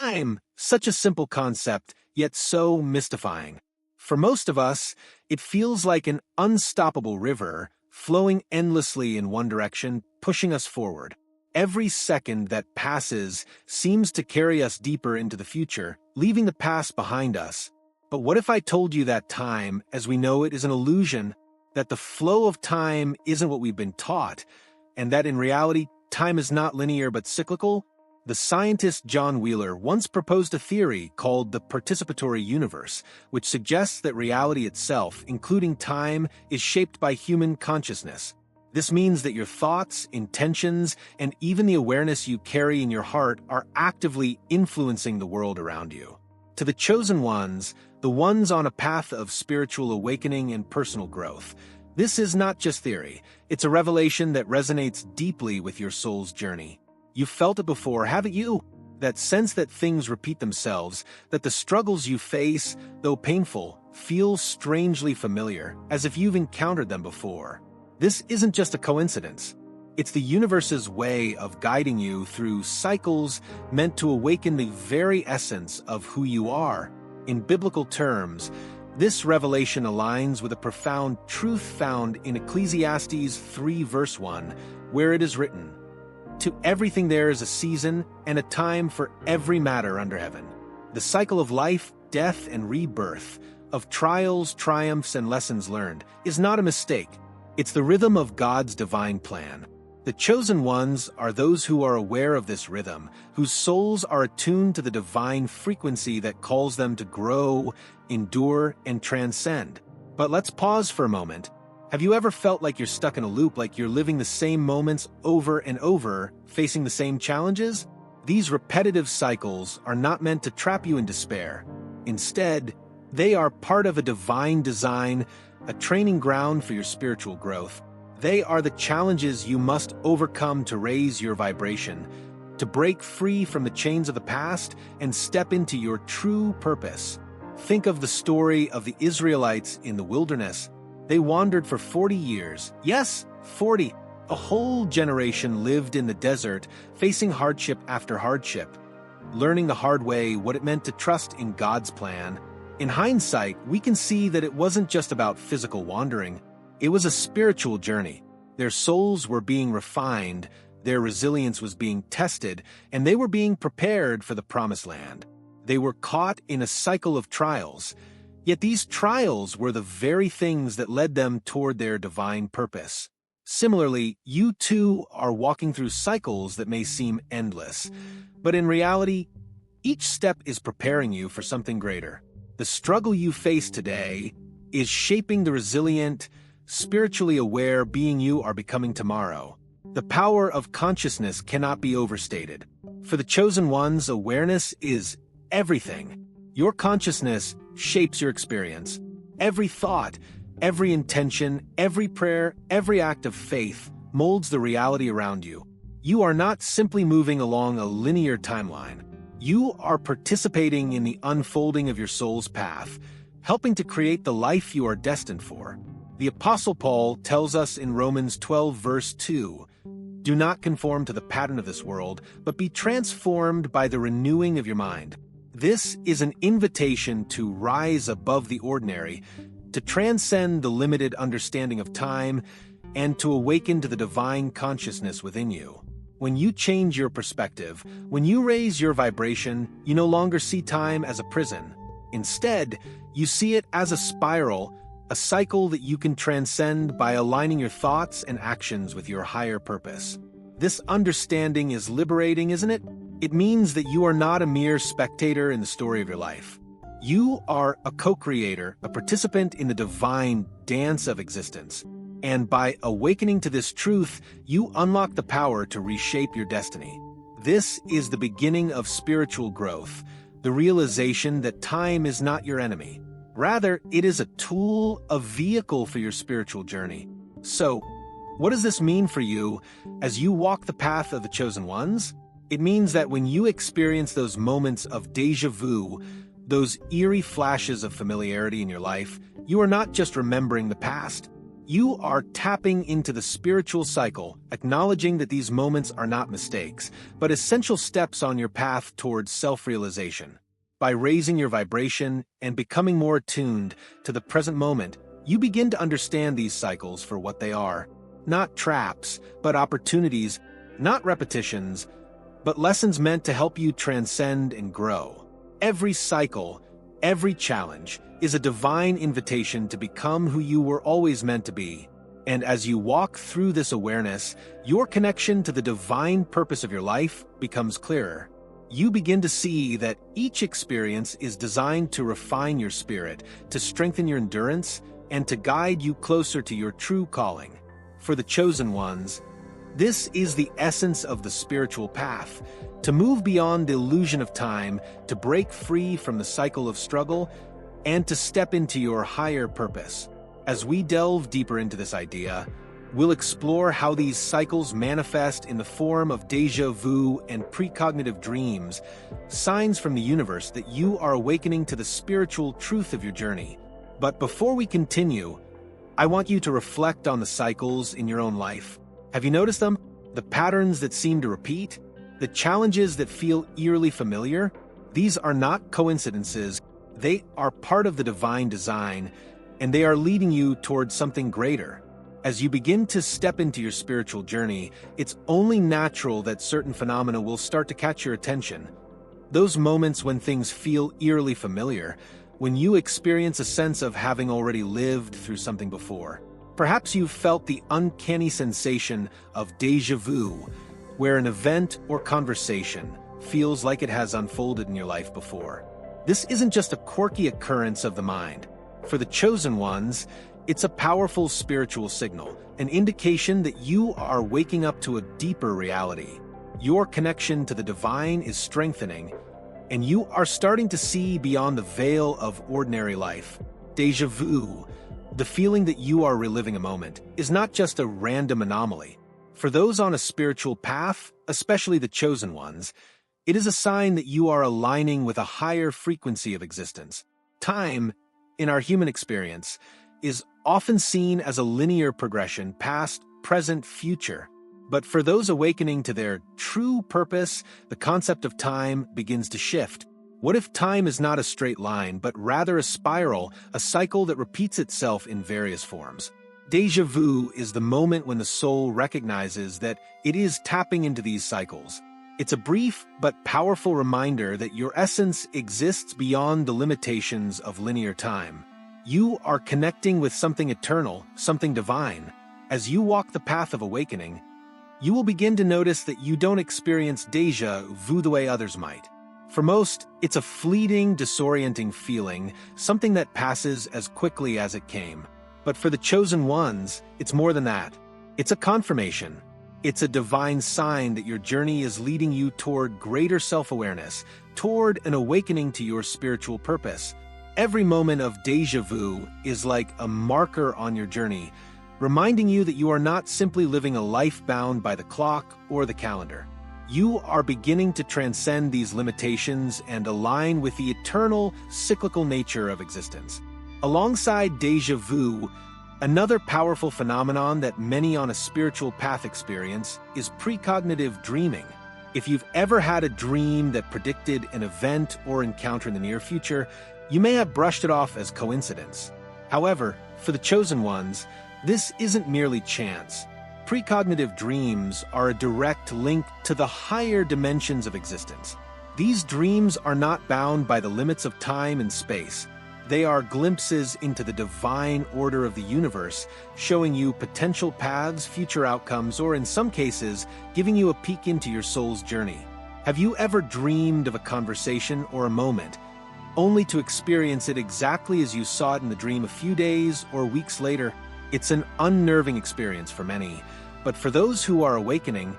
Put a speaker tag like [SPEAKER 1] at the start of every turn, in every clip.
[SPEAKER 1] Time, such a simple concept, yet so mystifying. For most of us, it feels like an unstoppable river, flowing endlessly in one direction, pushing us forward. Every second that passes seems to carry us deeper into the future, leaving the past behind us. But what if I told you that time, as we know it, is an illusion, that the flow of time isn't what we've been taught, and that in reality, time is not linear but cyclical? The scientist John Wheeler once proposed a theory called the participatory universe, which suggests that reality itself, including time, is shaped by human consciousness. This means that your thoughts, intentions, and even the awareness you carry in your heart are actively influencing the world around you. To the chosen ones, the ones on a path of spiritual awakening and personal growth, this is not just theory, it's a revelation that resonates deeply with your soul's journey. You've felt it before, haven't you? That sense that things repeat themselves, that the struggles you face, though painful, feel strangely familiar, as if you've encountered them before. This isn't just a coincidence. It's the universe's way of guiding you through cycles meant to awaken the very essence of who you are. In biblical terms, this revelation aligns with a profound truth found in Ecclesiastes 3 verse 1, where it is written, "To everything there is a season and a time for every matter under heaven." The cycle of life, death, and rebirth, of trials, triumphs, and lessons learned, is not a mistake. It's the rhythm of God's divine plan. The chosen ones are those who are aware of this rhythm, whose souls are attuned to the divine frequency that calls them to grow, endure, and transcend. But let's pause for a moment. Have you ever felt like you're stuck in a loop, like you're living the same moments over and over, facing the same challenges? These repetitive cycles are not meant to trap you in despair. Instead, they are part of a divine design, a training ground for your spiritual growth. They are the challenges you must overcome to raise your vibration, to break free from the chains of the past and step into your true purpose. Think of the story of the Israelites in the wilderness. They wandered for 40 years. Yes, 40. A whole generation lived in the desert, facing hardship after hardship, learning the hard way what it meant to trust in God's plan. In hindsight, we can see that it wasn't just about physical wandering. It was a spiritual journey. Their souls were being refined, their resilience was being tested, and they were being prepared for the promised land. They were caught in a cycle of trials, yet these trials were the very things that led them toward their divine purpose. Similarly, you too are walking through cycles that may seem endless, but in reality, each step is preparing you for something greater. The struggle you face today is shaping the resilient, spiritually aware being you are becoming tomorrow. The power of consciousness cannot be overstated. For the chosen ones, awareness is everything. Your consciousness shapes your experience. Every thought, every intention, every prayer, every act of faith molds the reality around you. You are not simply moving along a linear timeline. You are participating in the unfolding of your soul's path, helping to create the life you are destined for. The Apostle Paul tells us in Romans 12 verse 2, "Do not conform to the pattern of this world, but be transformed by the renewing of your mind." This is an invitation to rise above the ordinary, to transcend the limited understanding of time, and to awaken to the divine consciousness within you. When you change your perspective, when you raise your vibration, you no longer see time as a prison. Instead, you see it as a spiral, a cycle that you can transcend by aligning your thoughts and actions with your higher purpose. This understanding is liberating, isn't it? It means that you are not a mere spectator in the story of your life. You are a co-creator, a participant in the divine dance of existence. And by awakening to this truth, you unlock the power to reshape your destiny. This is the beginning of spiritual growth, the realization that time is not your enemy. Rather, it is a tool, a vehicle for your spiritual journey. So, what does this mean for you as you walk the path of the chosen ones? It means that when you experience those moments of déjà vu, those eerie flashes of familiarity in your life, you are not just remembering the past. You are tapping into the spiritual cycle, acknowledging that these moments are not mistakes, but essential steps on your path towards self-realization. By raising your vibration and becoming more attuned to the present moment, you begin to understand these cycles for what they are. Not traps, but opportunities, not repetitions, but lessons meant to help you transcend and grow. Every cycle, every challenge, is a divine invitation to become who you were always meant to be. And as you walk through this awareness, your connection to the divine purpose of your life becomes clearer. You begin to see that each experience is designed to refine your spirit, to strengthen your endurance, and to guide you closer to your true calling. For the chosen ones, this is the essence of the spiritual path, to move beyond the illusion of time, to break free from the cycle of struggle, and to step into your higher purpose. As we delve deeper into this idea, we'll explore how these cycles manifest in the form of déjà vu and precognitive dreams, signs from the universe that you are awakening to the spiritual truth of your journey. But before we continue, I want you to reflect on the cycles in your own life. Have you noticed them? The patterns that seem to repeat? The challenges that feel eerily familiar? These are not coincidences. They are part of the divine design, and they are leading you towards something greater. As you begin to step into your spiritual journey, it's only natural that certain phenomena will start to catch your attention. Those moments when things feel eerily familiar, when you experience a sense of having already lived through something before. Perhaps you've felt the uncanny sensation of déjà vu, where an event or conversation feels like it has unfolded in your life before. This isn't just a quirky occurrence of the mind. For the chosen ones, it's a powerful spiritual signal, an indication that you are waking up to a deeper reality. Your connection to the divine is strengthening, and you are starting to see beyond the veil of ordinary life. Déjà vu, the feeling that you are reliving a moment, is not just a random anomaly. For those on a spiritual path, especially the chosen ones, it is a sign that you are aligning with a higher frequency of existence. Time, in our human experience, is often seen as a linear progression, past, present, future. But for those awakening to their true purpose, the concept of time begins to shift. What if time is not a straight line, but rather a spiral, a cycle that repeats itself in various forms? Déjà vu is the moment when the soul recognizes that it is tapping into these cycles. It's a brief but powerful reminder that your essence exists beyond the limitations of linear time. You are connecting with something eternal, something divine. As you walk the path of awakening, you will begin to notice that you don't experience déjà vu the way others might. For most, it's a fleeting, disorienting feeling, something that passes as quickly as it came. But for the chosen ones, it's more than that. It's a confirmation. It's a divine sign that your journey is leading you toward greater self-awareness, toward an awakening to your spiritual purpose. Every moment of déjà vu is like a marker on your journey, reminding you that you are not simply living a life bound by the clock or the calendar. You are beginning to transcend these limitations and align with the eternal, cyclical nature of existence. Alongside déjà vu, another powerful phenomenon that many on a spiritual path experience is precognitive dreaming. If you've ever had a dream that predicted an event or encounter in the near future, you may have brushed it off as coincidence. However, for the chosen ones, this isn't merely chance. Precognitive dreams are a direct link to the higher dimensions of existence. These dreams are not bound by the limits of time and space. They are glimpses into the divine order of the universe, showing you potential paths, future outcomes, or in some cases, giving you a peek into your soul's journey. Have you ever dreamed of a conversation or a moment, only to experience it exactly as you saw it in the dream a few days or weeks later? It's an unnerving experience for many, but for those who are awakening,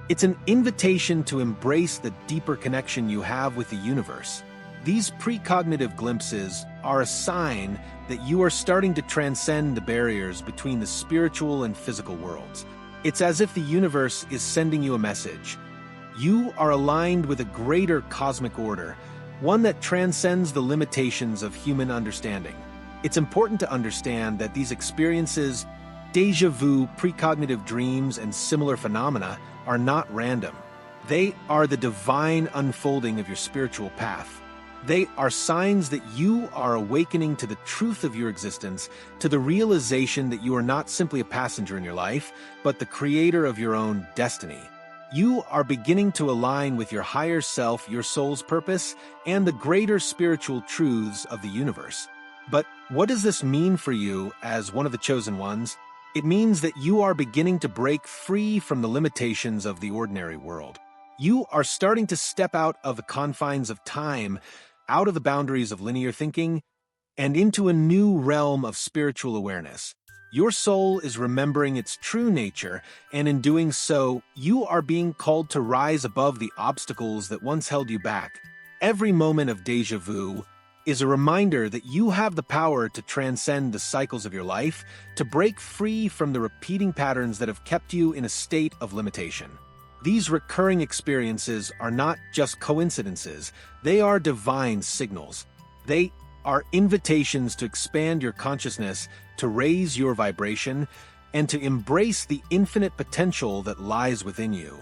[SPEAKER 1] it's an invitation to embrace the deeper connection you have with the universe. These precognitive glimpses are a sign that you are starting to transcend the barriers between the spiritual and physical worlds. It's as if the universe is sending you a message. You are aligned with a greater cosmic order, one that transcends the limitations of human understanding. It's important to understand that these experiences Déjà vu, precognitive dreams, and similar phenomena are not random. They are the divine unfolding of your spiritual path. They are signs that you are awakening to the truth of your existence, to the realization that you are not simply a passenger in your life, but the creator of your own destiny. You are beginning to align with your higher self, your soul's purpose, and the greater spiritual truths of the universe. But what does this mean for you as one of the chosen ones? It means that you are beginning to break free from the limitations of the ordinary world. You are starting to step out of the confines of time, out of the boundaries of linear thinking, and into a new realm of spiritual awareness. Your soul is remembering its true nature, and in doing so, you are being called to rise above the obstacles that once held you back. Every moment of déjà vu is a reminder that you have the power to transcend the cycles of your life, to break free from the repeating patterns that have kept you in a state of limitation. These recurring experiences are not just coincidences, they are divine signals. They are invitations to expand your consciousness, to raise your vibration, and to embrace the infinite potential that lies within you.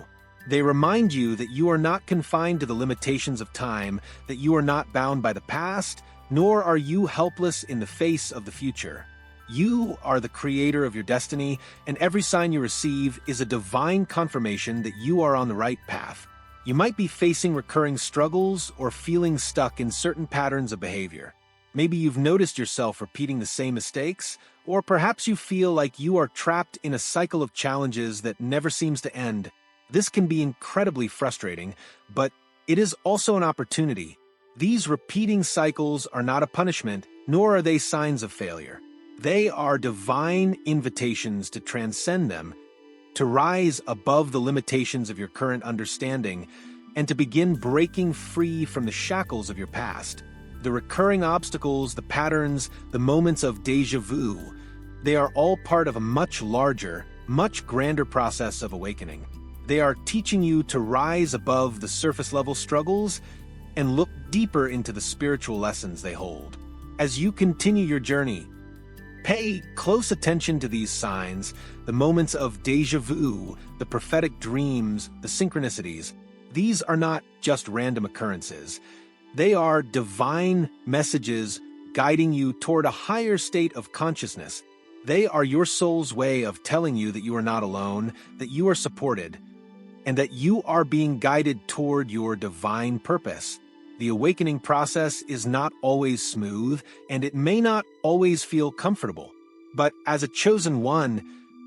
[SPEAKER 1] They remind you that you are not confined to the limitations of time, that you are not bound by the past, nor are you helpless in the face of the future. You are the creator of your destiny, and every sign you receive is a divine confirmation that you are on the right path. You might be facing recurring struggles or feeling stuck in certain patterns of behavior. Maybe you've noticed yourself repeating the same mistakes, or perhaps you feel like you are trapped in a cycle of challenges that never seems to end. This can be incredibly frustrating, but it is also an opportunity. These repeating cycles are not a punishment, nor are they signs of failure. They are divine invitations to transcend them, to rise above the limitations of your current understanding, and to begin breaking free from the shackles of your past. The recurring obstacles, the patterns, the moments of déjà vu, they are all part of a much larger, much grander process of awakening. They are teaching you to rise above the surface-level struggles and look deeper into the spiritual lessons they hold. As you continue your journey, pay close attention to these signs, the moments of déjà vu, the prophetic dreams, the synchronicities. These are not just random occurrences. They are divine messages guiding you toward a higher state of consciousness. They are your soul's way of telling you that you are not alone, that you are supported, and that you are being guided toward your divine purpose. The awakening process is not always smooth, and it may not always feel comfortable. But as a chosen one,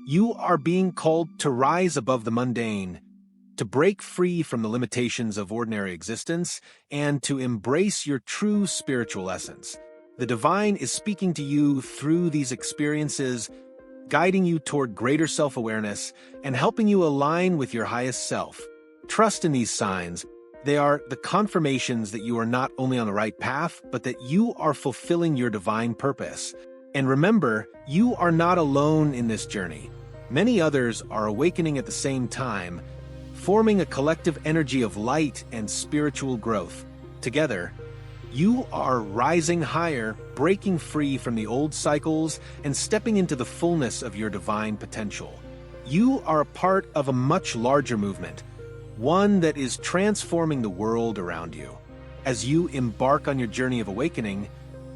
[SPEAKER 1] you are being called to rise above the mundane, to break free from the limitations of ordinary existence, and to embrace your true spiritual essence. The divine is speaking to you through these experiences, guiding you toward greater self-awareness and helping you align with your highest self. Trust in these signs. They are the confirmations that you are not only on the right path, but that you are fulfilling your divine purpose. And remember, you are not alone in this journey. Many others are awakening at the same time, forming a collective energy of light and spiritual growth. Together, you are rising higher, breaking free from the old cycles, and stepping into the fullness of your divine potential. You are a part of a much larger movement, one that is transforming the world around you. As you embark on your journey of awakening,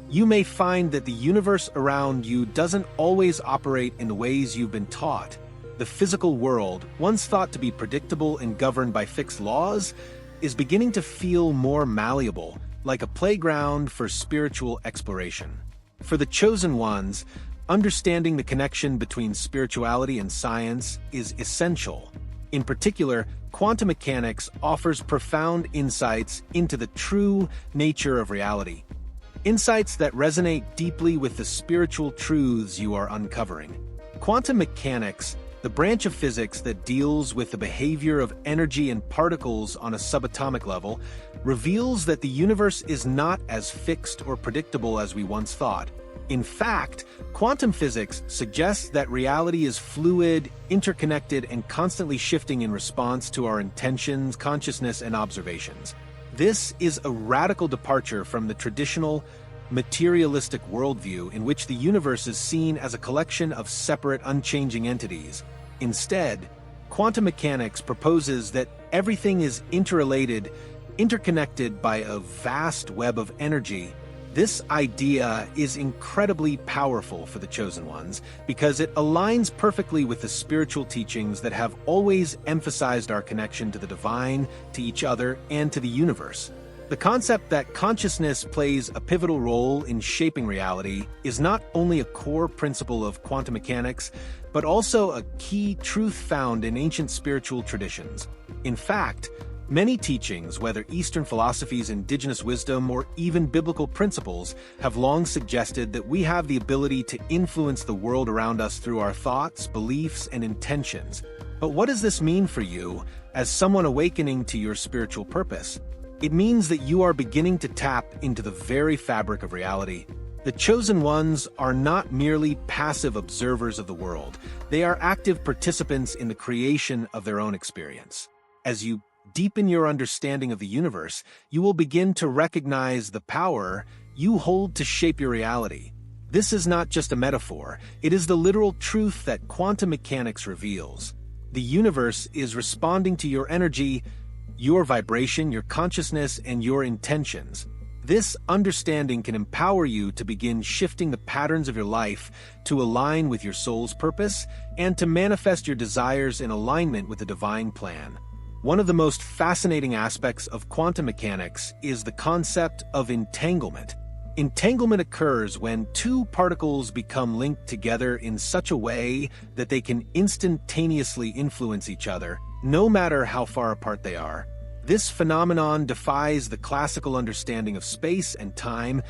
[SPEAKER 1] you may find that the universe around you doesn't always operate in the ways you've been taught. The physical world, once thought to be predictable and governed by fixed laws, is beginning to feel more malleable, like a playground for spiritual exploration. For the chosen ones, understanding the connection between spirituality and science is essential. In particular, quantum mechanics offers profound insights into the true nature of reality. Insights that resonate deeply with the spiritual truths you are uncovering. Quantum mechanics, the branch of physics that deals with the behavior of energy and particles on a subatomic level, reveals that the universe is not as fixed or predictable as we once thought. In fact, quantum physics suggests that reality is fluid, interconnected, and constantly shifting in response to our intentions, consciousness, and observations. This is a radical departure from the traditional materialistic worldview in which the universe is seen as a collection of separate, unchanging entities. Instead, quantum mechanics proposes that everything is interrelated, interconnected by a vast web of energy. This idea is incredibly powerful for the Chosen Ones because it aligns perfectly with the spiritual teachings that have always emphasized our connection to the divine, to each other, and to the universe. The concept that consciousness plays a pivotal role in shaping reality is not only a core principle of quantum mechanics, but also a key truth found in ancient spiritual traditions. In fact, many teachings, whether Eastern philosophies, indigenous wisdom, or even biblical principles, have long suggested that we have the ability to influence the world around us through our thoughts, beliefs, and intentions. But what does this mean for you as someone awakening to your spiritual purpose? It means that you are beginning to tap into the very fabric of reality. The Chosen Ones are not merely passive observers of the world. They are active participants in the creation of their own experience. As you deepen your understanding of the universe, you will begin to recognize the power you hold to shape your reality. This is not just a metaphor, it is the literal truth that quantum mechanics reveals. The universe is responding to your energy, your vibration, your consciousness, and your intentions. This understanding can empower you to begin shifting the patterns of your life to align with your soul's purpose and to manifest your desires in alignment with the divine plan. One of the most fascinating aspects of quantum mechanics is the concept of entanglement. Entanglement occurs when two particles become linked together in such a way that they can instantaneously influence each other, no matter how far apart they are. This phenomenon defies the classical understanding of space and time,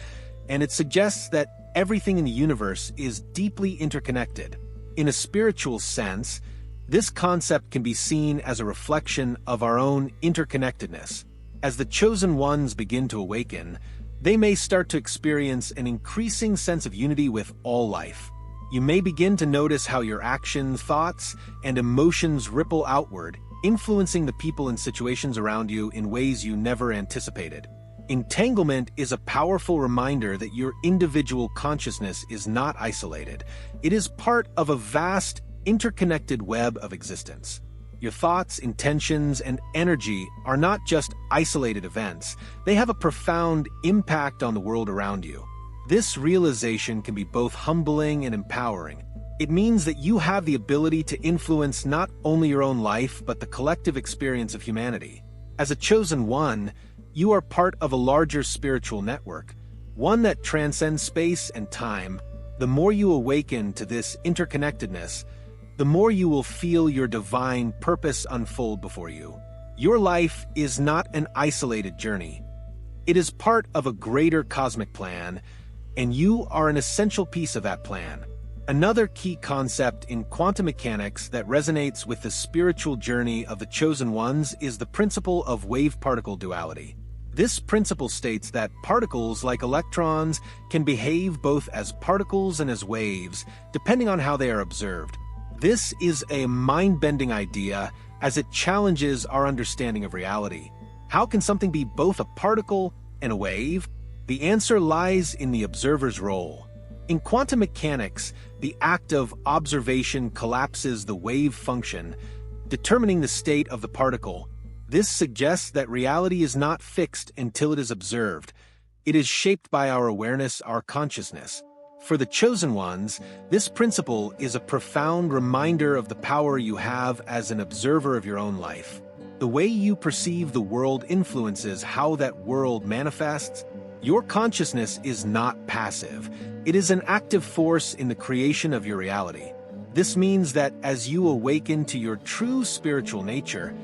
[SPEAKER 1] and it suggests that everything in the universe is deeply interconnected. In a spiritual sense, this concept can be seen as a reflection of our own interconnectedness. As the Chosen Ones begin to awaken, they may start to experience an increasing sense of unity with all life. You may begin to notice how your actions, thoughts, and emotions ripple outward, influencing the people and situations around you in ways you never anticipated. Entanglement is a powerful reminder that your individual consciousness is not isolated. It is part of a vast, interconnected web of existence. Your thoughts, intentions, and energy are not just isolated events. They have a profound impact on the world around you. This realization can be both humbling and empowering. It means that you have the ability to influence not only your own life, but the collective experience of humanity. As a Chosen One, you are part of a larger spiritual network, one that transcends space and time. The more you awaken to this interconnectedness, the more you will feel your divine purpose unfold before you. Your life is not an isolated journey. It is part of a greater cosmic plan, and you are an essential piece of that plan. Another key concept in quantum mechanics that resonates with the spiritual journey of the Chosen Ones is the principle of wave-particle duality. This principle states that particles, like electrons, can behave both as particles and as waves, depending on how they are observed. This is a mind-bending idea as it challenges our understanding of reality. How can something be both a particle and a wave? The answer lies in the observer's role. In quantum mechanics, the act of observation collapses the wave function, determining the state of the particle. This suggests that reality is not fixed until it is observed. It is shaped by our awareness, our consciousness. For the Chosen Ones, this principle is a profound reminder of the power you have as an observer of your own life. The way you perceive the world influences how that world manifests. Your consciousness is not passive. It is an active force in the creation of your reality. This means that as you awaken to your true spiritual nature,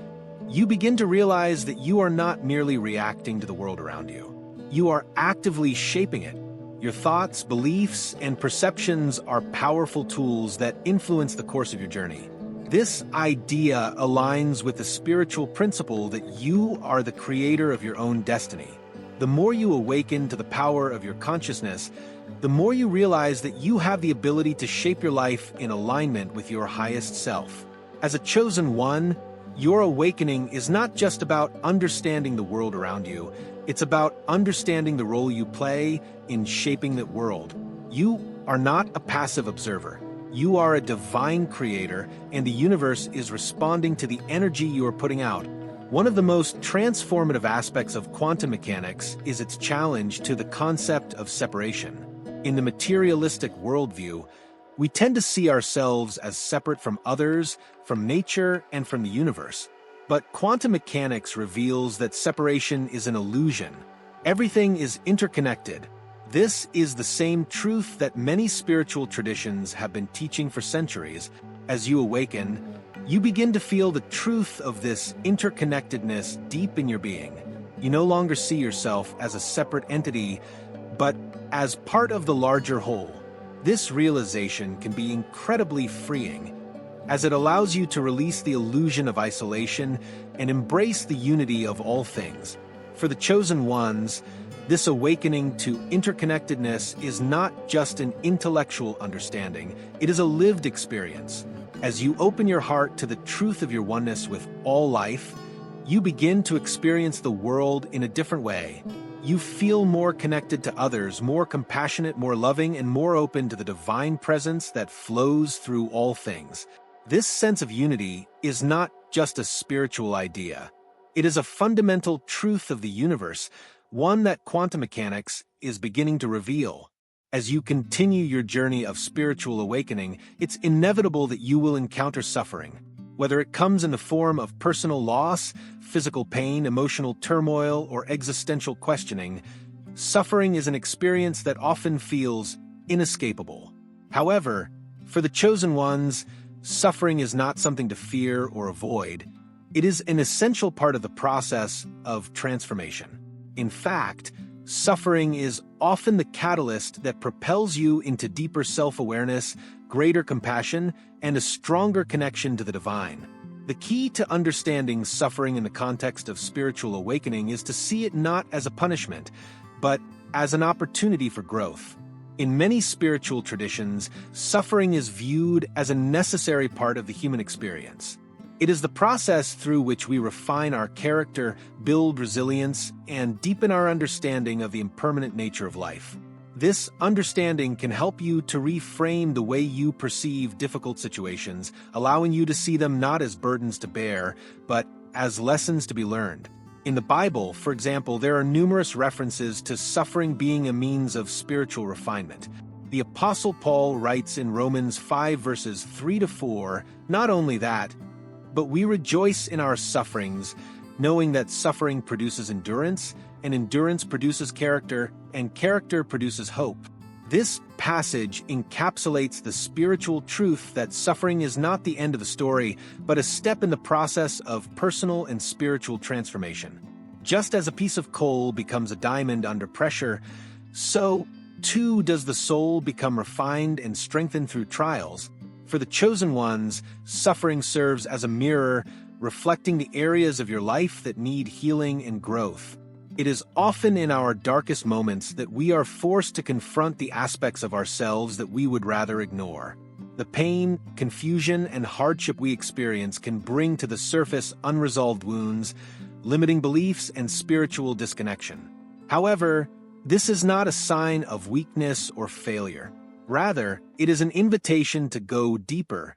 [SPEAKER 1] you begin to realize that you are not merely reacting to the world around you. You are actively shaping it. Your thoughts, beliefs, and perceptions are powerful tools that influence the course of your journey. This idea aligns with the spiritual principle that you are the creator of your own destiny. The more you awaken to the power of your consciousness, the more you realize that you have the ability to shape your life in alignment with your highest self. As a Chosen One, Your awakening is not just about understanding the world around you, it's about understanding the role you play in shaping that world. You are not a passive observer. You are a divine creator, and the universe is responding to the energy you are putting out. One of the most transformative aspects of quantum mechanics is its challenge to the concept of separation. In the materialistic worldview, we tend to see ourselves as separate from others, from nature, and from the universe. But quantum mechanics reveals that separation is an illusion. Everything is interconnected. This is the same truth that many spiritual traditions have been teaching for centuries. As you awaken, you begin to feel the truth of this interconnectedness deep in your being. You no longer see yourself as a separate entity, but as part of the larger whole. This realization can be incredibly freeing, as it allows you to release the illusion of isolation and embrace the unity of all things. For the chosen ones, this awakening to interconnectedness is not just an intellectual understanding, it is a lived experience. As you open your heart to the truth of your oneness with all life, you begin to experience the world in a different way. You feel more connected to others, more compassionate, more loving, and more open to the divine presence that flows through all things. This sense of unity is not just a spiritual idea. It is a fundamental truth of the universe, one that quantum mechanics is beginning to reveal. As you continue your journey of spiritual awakening, it's inevitable that you will encounter suffering. Whether it comes in the form of personal loss, physical pain, emotional turmoil, or existential questioning, suffering is an experience that often feels inescapable. However, for the chosen ones, suffering is not something to fear or avoid. It is an essential part of the process of transformation. In fact, suffering is often the catalyst that propels you into deeper self-awareness, greater compassion, and a stronger connection to the divine. The key to understanding suffering in the context of spiritual awakening is to see it not as a punishment, but as an opportunity for growth. In many spiritual traditions, suffering is viewed as a necessary part of the human experience. It is the process through which we refine our character, build resilience, and deepen our understanding of the impermanent nature of life. This understanding can help you to reframe the way you perceive difficult situations, allowing you to see them not as burdens to bear, but as lessons to be learned. In the Bible, for example, there are numerous references to suffering being a means of spiritual refinement. The Apostle Paul writes in Romans 5 verses 3-4, "Not only that, but we rejoice in our sufferings, knowing that suffering produces endurance, and endurance produces character, and character produces hope." This passage encapsulates the spiritual truth that suffering is not the end of the story, but a step in the process of personal and spiritual transformation. Just as a piece of coal becomes a diamond under pressure, so too does the soul become refined and strengthened through trials. For the chosen ones, suffering serves as a mirror, reflecting the areas of your life that need healing and growth. It is often in our darkest moments that we are forced to confront the aspects of ourselves that we would rather ignore. The pain, confusion, and hardship we experience can bring to the surface unresolved wounds, limiting beliefs, and spiritual disconnection. However, this is not a sign of weakness or failure. Rather, it is an invitation to go deeper,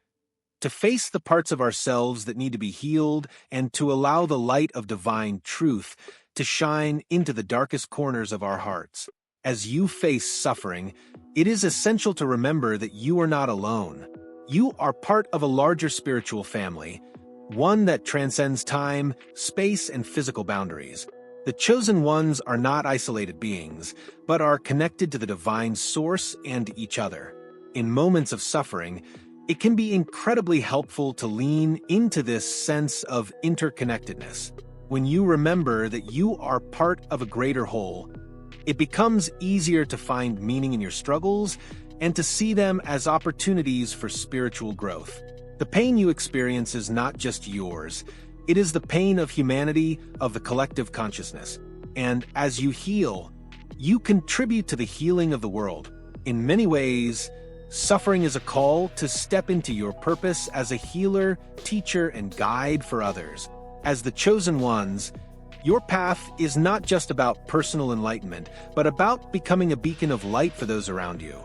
[SPEAKER 1] to face the parts of ourselves that need to be healed, and to allow the light of divine truth to shine into the darkest corners of our hearts. As you face suffering, it is essential to remember that you are not alone. You are part of a larger spiritual family, one that transcends time, space, and physical boundaries. The chosen ones are not isolated beings, but are connected to the divine source and each other. In moments of suffering, it can be incredibly helpful to lean into this sense of interconnectedness. When you remember that you are part of a greater whole, it becomes easier to find meaning in your struggles and to see them as opportunities for spiritual growth. The pain you experience is not just yours. It is the pain of humanity, of the collective consciousness. And as you heal, you contribute to the healing of the world. In many ways, Suffering is a call to step into your purpose as a healer, teacher, and guide for others. As the chosen ones, your path is not just about personal enlightenment, but about becoming a beacon of light for those around you.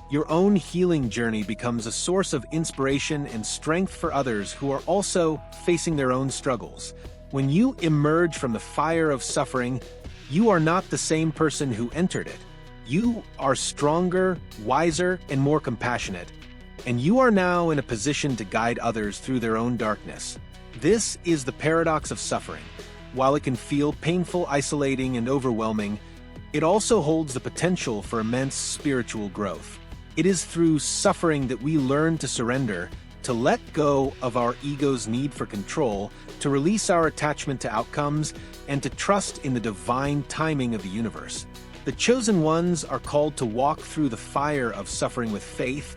[SPEAKER 1] Your own healing journey becomes a source of inspiration and strength for others who are also facing their own struggles. When you emerge from the fire of suffering, you are not the same person who entered it. You are stronger, wiser, and more compassionate, and you are now in a position to guide others through their own darkness. This is the paradox of suffering. While it can feel painful, isolating, and overwhelming, it also holds the potential for immense spiritual growth. It is through suffering that we learn to surrender, to let go of our ego's need for control, to release our attachment to outcomes, and to trust in the divine timing of the universe. The chosen ones are called to walk through the fire of suffering with faith,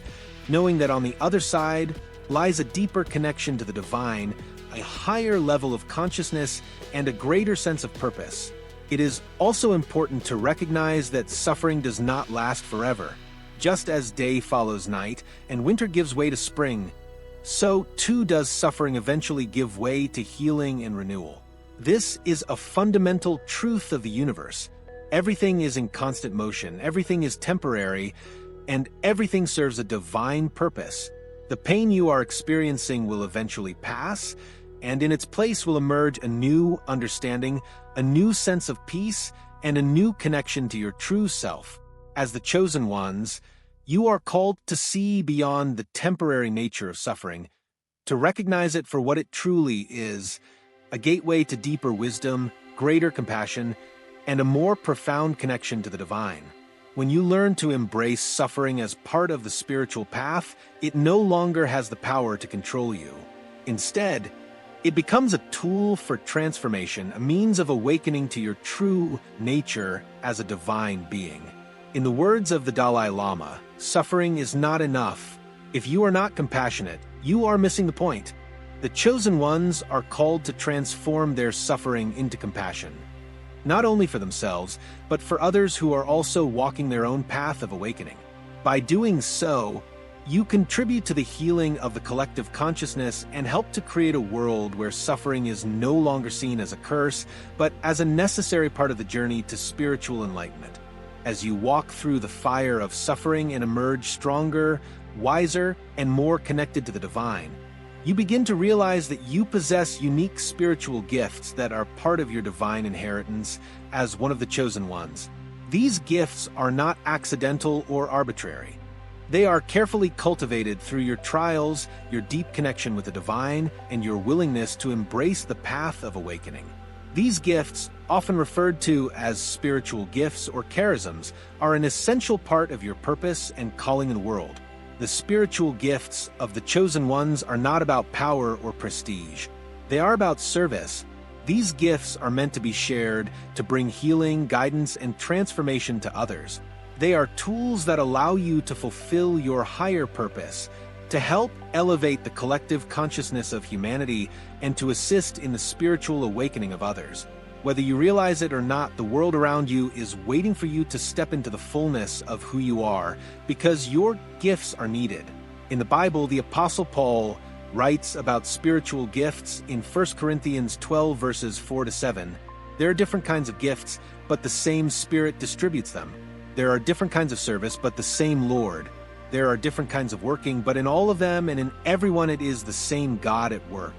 [SPEAKER 1] knowing that on the other side lies a deeper connection to the divine, a higher level of consciousness, and a greater sense of purpose. It is also important to recognize that suffering does not last forever. Just as day follows night and winter gives way to spring, so too does suffering eventually give way to healing and renewal. This is a fundamental truth of the universe. Everything is in constant motion, everything is temporary, and everything serves a divine purpose. The pain you are experiencing will eventually pass, and in its place will emerge a new understanding, a new sense of peace, and a new connection to your true self. As the chosen ones, you are called to see beyond the temporary nature of suffering, to recognize it for what it truly is, a gateway to deeper wisdom, greater compassion, and a more profound connection to the divine. When you learn to embrace suffering as part of the spiritual path, it no longer has the power to control you. Instead, it becomes a tool for transformation, a means of awakening to your true nature as a divine being. In the words of the Dalai Lama, suffering is not enough. If you are not compassionate, you are missing the point. The chosen ones are called to transform their suffering into compassion, not only for themselves, but for others who are also walking their own path of awakening. By doing so, you contribute to the healing of the collective consciousness and help to create a world where suffering is no longer seen as a curse, but as a necessary part of the journey to spiritual enlightenment. As you walk through the fire of suffering and emerge stronger, wiser, and more connected to the divine, you begin to realize that you possess unique spiritual gifts that are part of your divine inheritance as one of the chosen ones. These gifts are not accidental or arbitrary. They are carefully cultivated through your trials, your deep connection with the divine, and your willingness to embrace the path of awakening. These gifts, often referred to as spiritual gifts or charisms, are an essential part of your purpose and calling in the world. The spiritual gifts of the chosen ones are not about power or prestige. They are about service. These gifts are meant to be shared to bring healing, guidance, and transformation to others. They are tools that allow you to fulfill your higher purpose, to help elevate the collective consciousness of humanity, and to assist in the spiritual awakening of others. Whether you realize it or not, the world around you is waiting for you to step into the fullness of who you are, because your gifts are needed. In the Bible, the Apostle Paul writes about spiritual gifts in 1 Corinthians 12 verses 4-7. There are different kinds of gifts, but the same Spirit distributes them. There are different kinds of service, but the same Lord. There are different kinds of working, but in all of them and in everyone it is the same God at work.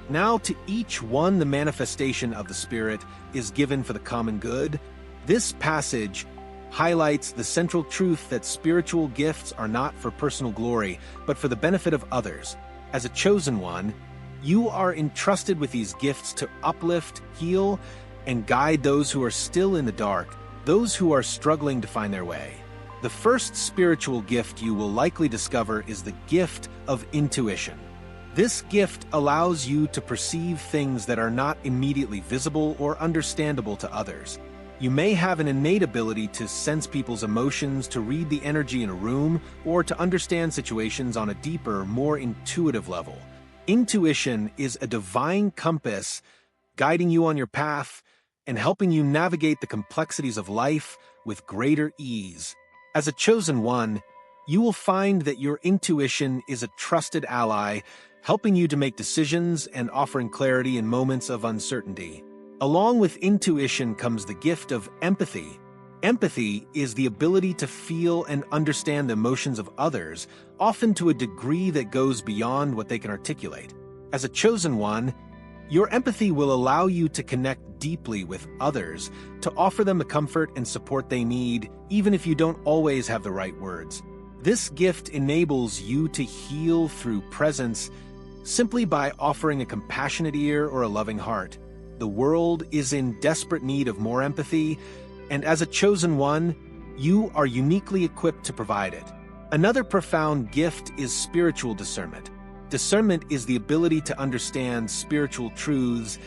[SPEAKER 1] Now to each one the manifestation of the Spirit is given for the common good. This passage highlights the central truth that spiritual gifts are not for personal glory, but for the benefit of others. As a chosen one, you are entrusted with these gifts to uplift, heal, and guide those who are still in the dark, those who are struggling to find their way. The first spiritual gift you will likely discover is the gift of intuition. This gift allows you to perceive things that are not immediately visible or understandable to others. You may have an innate ability to sense people's emotions, to read the energy in a room, or to understand situations on a deeper, more intuitive level. Intuition is a divine compass guiding you on your path and helping you navigate the complexities of life with greater ease. As a chosen one, You will find that your intuition is a trusted ally, helping you to make decisions and offering clarity in moments of uncertainty. Along with intuition comes the gift of empathy. Empathy is the ability to feel and understand the emotions of others, often to a degree that goes beyond what they can articulate. As a chosen one, your empathy will allow you to connect deeply with others, to offer them the comfort and support they need, even if you don't always have the right words. This gift enables you to heal through presence simply by offering a compassionate ear or a loving heart. The world is in desperate need of more empathy, and as a chosen one, you are uniquely equipped to provide it. Another profound gift is spiritual discernment. Discernment is the ability to understand spiritual truths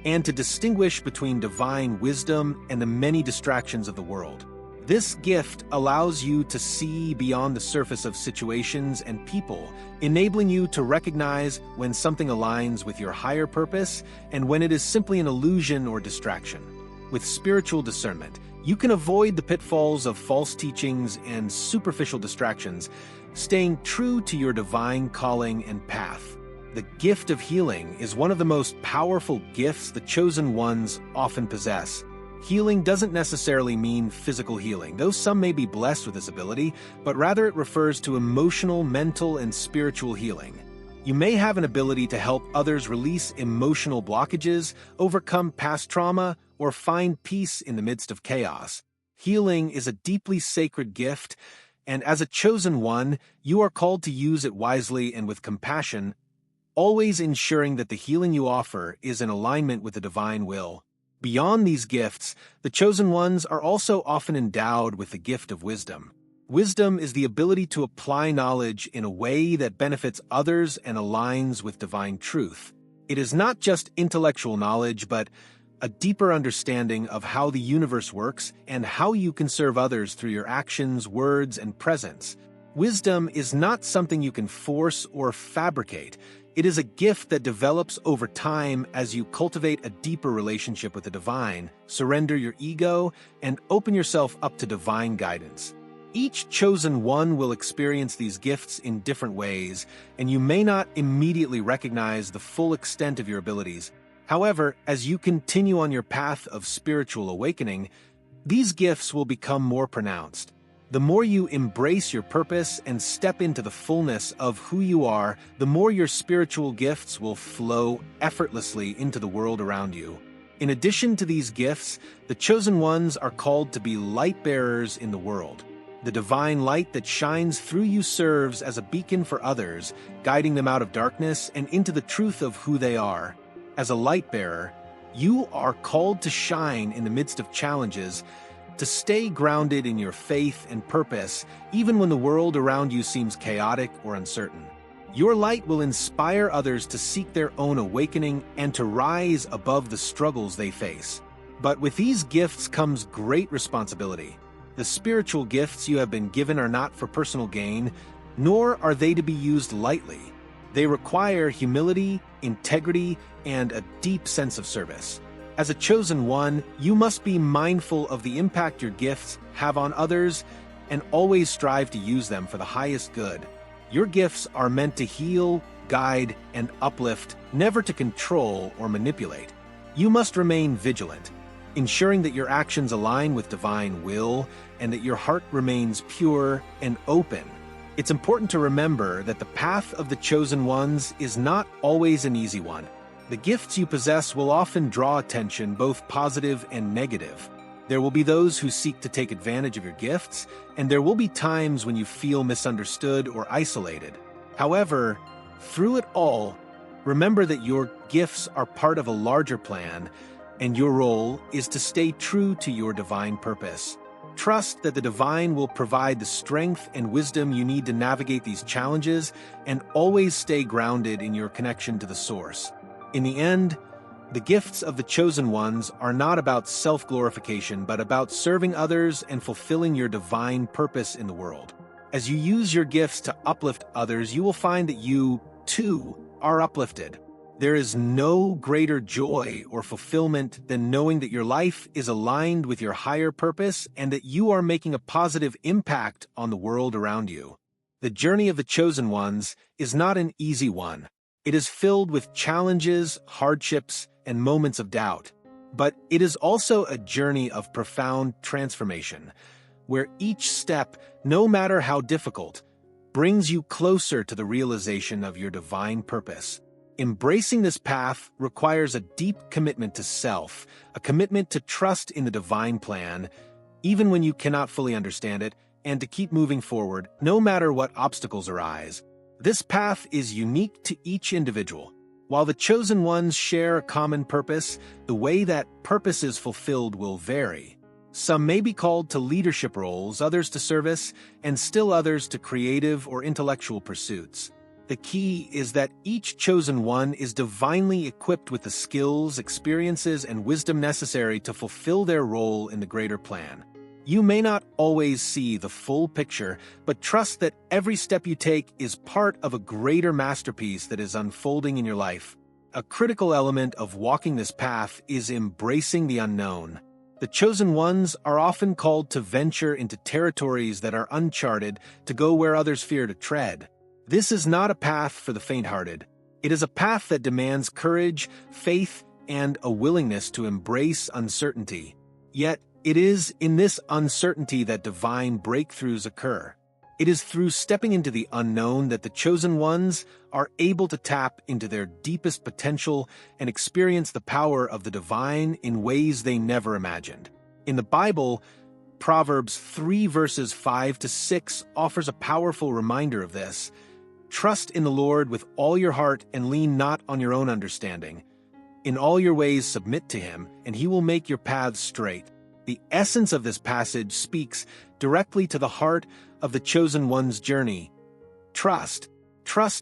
[SPEAKER 1] and to distinguish between divine wisdom and the many distractions of the world. This gift allows you to see beyond the surface of situations and people, enabling you to recognize when something aligns with your higher purpose and when it is simply an illusion or distraction. With spiritual discernment, you can avoid the pitfalls of false teachings and superficial distractions, staying true to your divine calling and path. The gift of healing is one of the most powerful gifts the chosen ones often possess. Healing doesn't necessarily mean physical healing, though some may be blessed with this ability, but rather it refers to emotional, mental, and spiritual healing. You may have an ability to help others release emotional blockages, overcome past trauma, or find peace in the midst of chaos. Healing is a deeply sacred gift, and as a chosen one, you are called to use it wisely and with compassion, always ensuring that the healing you offer is in alignment with the divine will. Beyond these gifts, the chosen ones are also often endowed with the gift of wisdom. Wisdom is the ability to apply knowledge in a way that benefits others and aligns with divine truth. It is not just intellectual knowledge, but a deeper understanding of how the universe works and how you can serve others through your actions, words, and presence. Wisdom is not something you can force or fabricate. It is a gift that develops over time as you cultivate a deeper relationship with the divine, surrender your ego, and open yourself up to divine guidance. Each chosen one will experience these gifts in different ways, and you may not immediately recognize the full extent of your abilities. However, as you continue on your path of spiritual awakening, these gifts will become more pronounced. The more you embrace your purpose and step into the fullness of who you are, the more your spiritual gifts will flow effortlessly into the world around you. In addition to these gifts, the chosen ones are called to be light bearers in the world. The divine light that shines through you serves as a beacon for others, guiding them out of darkness and into the truth of who they are. As a light bearer, you are called to shine in the midst of challenges, to stay grounded in your faith and purpose, even when the world around you seems chaotic or uncertain. Your light will inspire others to seek their own awakening and to rise above the struggles they face. But with these gifts comes great responsibility. The spiritual gifts you have been given are not for personal gain, nor are they to be used lightly. They require humility, integrity, and a deep sense of service. As a chosen one, you must be mindful of the impact your gifts have on others and always strive to use them for the highest good. Your gifts are meant to heal, guide, and uplift, never to control or manipulate. You must remain vigilant, ensuring that your actions align with divine will and that your heart remains pure and open. It's important to remember that the path of the chosen ones is not always an easy one. The gifts you possess will often draw attention, both positive and negative. There will be those who seek to take advantage of your gifts, and there will be times when you feel misunderstood or isolated. However, through it all, remember that your gifts are part of a larger plan, and your role is to stay true to your divine purpose. Trust that the divine will provide the strength and wisdom you need to navigate these challenges, and always stay grounded in your connection to the source. In the end, the gifts of the chosen ones are not about self-glorification, but about serving others and fulfilling your divine purpose in the world. As you use your gifts to uplift others, you will find that you, too, are uplifted. There is no greater joy or fulfillment than knowing that your life is aligned with your higher purpose and that you are making a positive impact on the world around you. The journey of the chosen ones is not an easy one. It is filled with challenges, hardships, and moments of doubt. But it is also a journey of profound transformation, where each step, no matter how difficult, brings you closer to the realization of your divine purpose. Embracing this path requires a deep commitment to self, a commitment to trust in the divine plan, even when you cannot fully understand it, and to keep moving forward, no matter what obstacles arise. This path is unique to each individual. While the chosen ones share a common purpose, the way that purpose is fulfilled will vary. Some may be called to leadership roles, others to service, and still others to creative or intellectual pursuits. The key is that each chosen one is divinely equipped with the skills, experiences, and wisdom necessary to fulfill their role in the greater plan. You may not always see the full picture, but trust that every step you take is part of a greater masterpiece that is unfolding in your life. A critical element of walking this path is embracing the unknown. The chosen ones are often called to venture into territories that are uncharted, to go where others fear to tread. This is not a path for the faint-hearted. It is a path that demands courage, faith, and a willingness to embrace uncertainty. Yet, it is in this uncertainty that divine breakthroughs occur. It is through stepping into the unknown that the chosen ones are able to tap into their deepest potential and experience the power of the divine in ways they never imagined. In the Bible, Proverbs 3 verses 5 to 6 offers a powerful reminder of this. Trust in the Lord with all your heart and lean not on your own understanding. In all your ways submit to him, and he will make your paths straight. The essence of this passage speaks directly to the heart of the chosen one's journey. Trust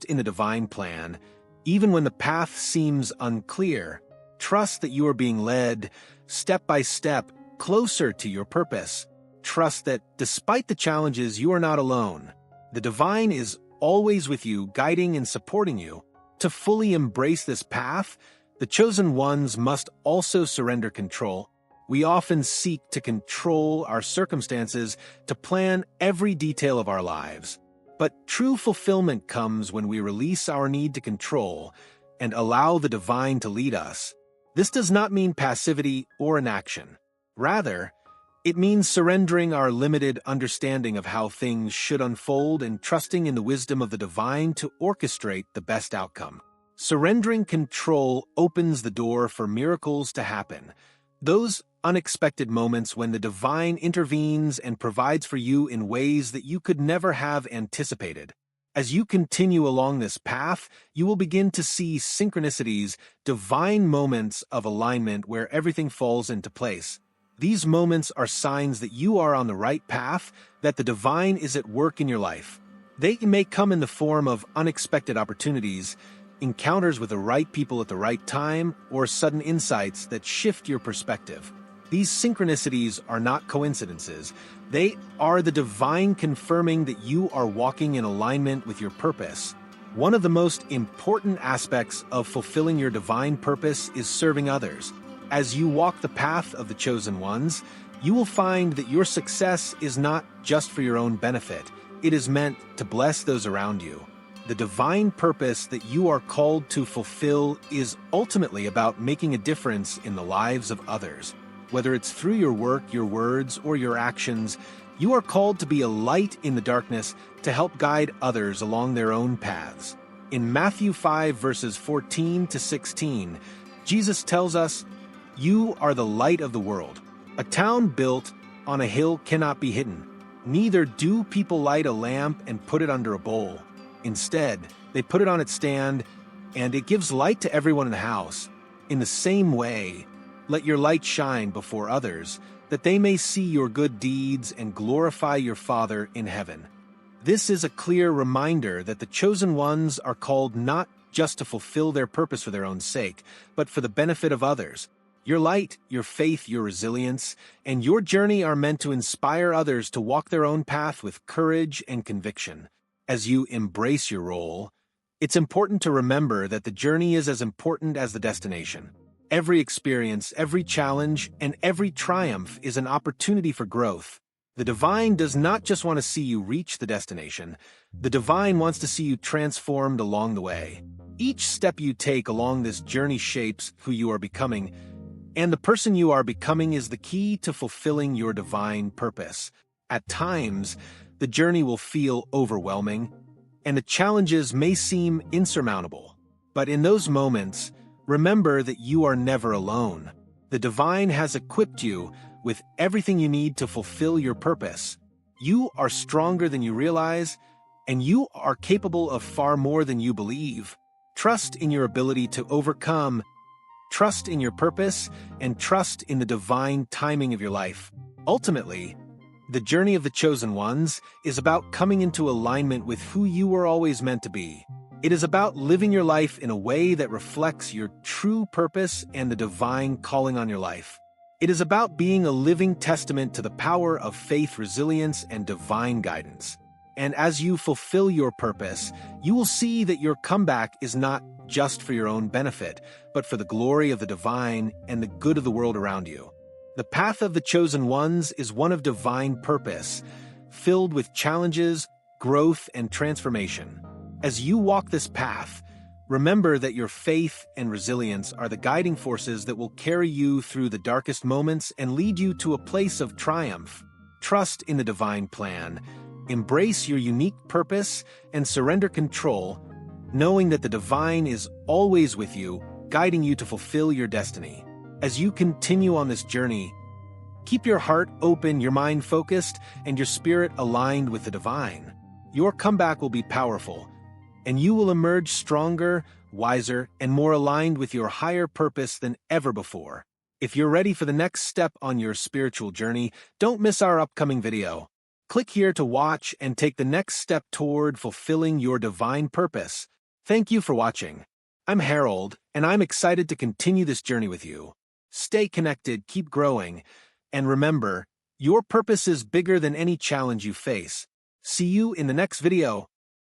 [SPEAKER 1] in the divine plan, even when the path seems unclear. Trust that you are being led, step by step, closer to your purpose. Trust that, despite the challenges, you are not alone. The divine is always with you, guiding and supporting you. To fully embrace this path, the chosen ones must also surrender control. We often seek to control our circumstances, to plan every detail of our lives. But true fulfillment comes when we release our need to control and allow the divine to lead us. This does not mean passivity or inaction. Rather, it means surrendering our limited understanding of how things should unfold and trusting in the wisdom of the divine to orchestrate the best outcome. Surrendering control opens the door for miracles to happen. Those unexpected moments when the divine intervenes and provides for you in ways that you could never have anticipated. As you continue along this path, you will begin to see synchronicities, divine moments of alignment where everything falls into place. These moments are signs that you are on the right path, that the divine is at work in your life. They may come in the form of unexpected opportunities, encounters with the right people at the right time, or sudden insights that shift your perspective. These synchronicities are not coincidences. They are the divine confirming that you are walking in alignment with your purpose. One of the most important aspects of fulfilling your divine purpose is serving others. As you walk the path of the chosen ones, you will find that your success is not just for your own benefit. It is meant to bless those around you. The divine purpose that you are called to fulfill is ultimately about making a difference in the lives of others. Whether it's through your work, your words, or your actions, you are called to be a light in the darkness to help guide others along their own paths. In Matthew 5 verses 14 to 16, Jesus tells us, "You are the light of the world. A town built on a hill cannot be hidden. Neither do people light a lamp and put it under a bowl. Instead, they put it on its stand, and it gives light to everyone in the house. In the same way, let your light shine before others, that they may see your good deeds and glorify your Father in heaven." This is a clear reminder that the chosen ones are called not just to fulfill their purpose for their own sake, but for the benefit of others. Your light, your faith, your resilience, and your journey are meant to inspire others to walk their own path with courage and conviction. As you embrace your role, it's important to remember that the journey is as important as the destination. Every experience, every challenge, and every triumph is an opportunity for growth. The divine does not just want to see you reach the destination. The divine wants to see you transformed along the way. Each step you take along this journey shapes who you are becoming, and the person you are becoming is the key to fulfilling your divine purpose. At times, the journey will feel overwhelming, and the challenges may seem insurmountable. But in those moments, remember that you are never alone. The divine has equipped you with everything you need to fulfill your purpose. You are stronger than you realize, and you are capable of far more than you believe. Trust in your ability to overcome, trust in your purpose, and trust in the divine timing of your life. Ultimately, the journey of the chosen ones is about coming into alignment with who you were always meant to be. It is about living your life in a way that reflects your true purpose and the divine calling on your life. It is about being a living testament to the power of faith, resilience, and divine guidance. And as you fulfill your purpose, you will see that your comeback is not just for your own benefit, but for the glory of the divine and the good of the world around you. The path of the chosen ones is one of divine purpose, filled with challenges, growth, and transformation. As you walk this path, remember that your faith and resilience are the guiding forces that will carry you through the darkest moments and lead you to a place of triumph. Trust in the divine plan, embrace your unique purpose, and surrender control, knowing that the divine is always with you, guiding you to fulfill your destiny. As you continue on this journey, keep your heart open, your mind focused, and your spirit aligned with the divine. Your comeback will be powerful, and you will emerge stronger, wiser, and more aligned with your higher purpose than ever before. If you're ready for the next step on your spiritual journey, don't miss our upcoming video. Click here to watch and take the next step toward fulfilling your divine purpose. Thank you for watching. I'm Harold, and I'm excited to continue this journey with you. Stay connected, keep growing, and remember, your purpose is bigger than any challenge you face. See you in the next video.